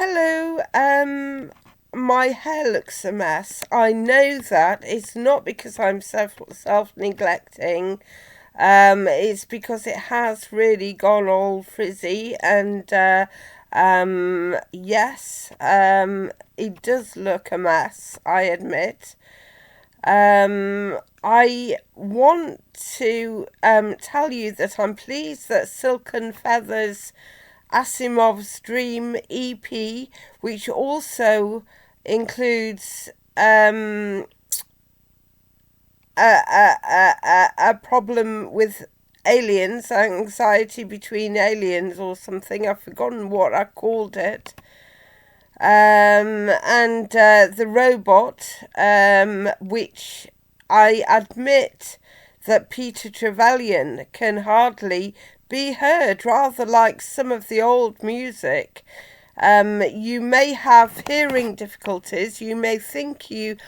Hello, my hair looks a mess. I know that. It's not because I'm self-neglecting. It's because it has really gone all frizzy and, yes, it does look a mess, I admit. I want to tell you that I'm pleased that Silken Feathers Asimov's Dream EP, which also includes a problem with aliens, anxiety between aliens or something. I've forgotten what I called it. And the robot, which I admit that Peter Trevelyan can hardly be heard, rather like some of the old music. You may have hearing difficulties. You may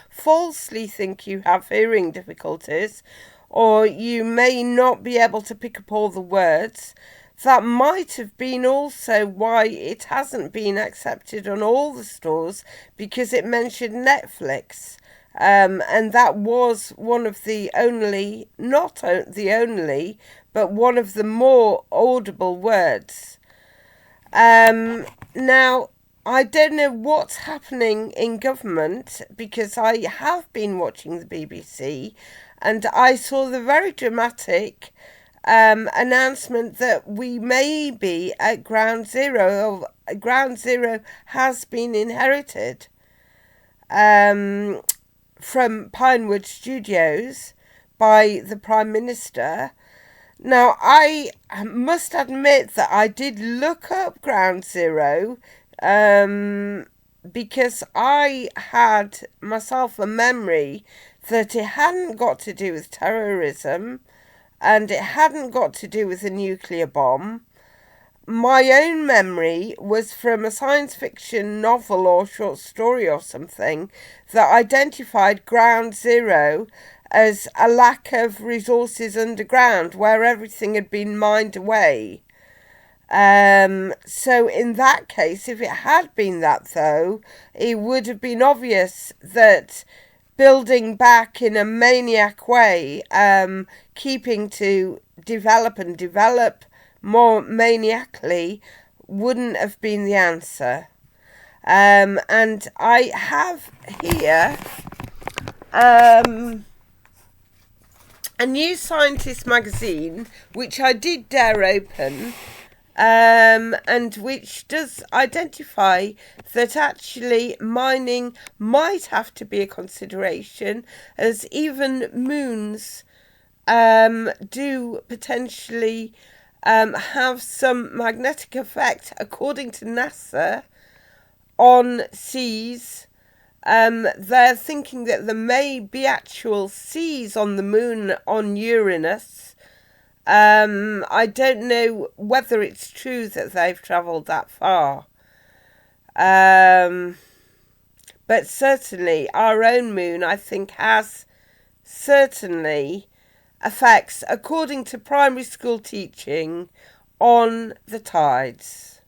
falsely think you have hearing difficulties, or you may not be able to pick up all the words. That might have been also why it hasn't been accepted on all the stores, because it mentioned Netflix. And that was one of the only, not the only, but one of the more audible words. Now, I don't know what's happening in government, because I have been watching the BBC and I saw the very dramatic announcement that we may be at ground zero. Ground zero has been inherited from Pinewood Studios by the Prime Minister. Now, I must admit that I did look up Ground Zero because I had myself a memory that it hadn't got to do with terrorism and it hadn't got to do with a nuclear bomb. My own memory was from a science fiction novel or short story or something that identified Ground Zero as a lack of resources underground where everything had been mined away. So in that case, if it had been that though, it would have been obvious that building back in a maniac way, keeping to develop and develop more maniacally, wouldn't have been the answer. And I have here a New Scientist magazine, which I did dare open, and which does identify that actually mining might have to be a consideration, as even moons do potentially have some magnetic effect, according to NASA, on seas. They're thinking that there may be actual seas on the moon on Uranus. I don't know whether it's true that they've travelled that far. But certainly our own moon, I think, has certainly effects, according to primary school teaching, on the tides.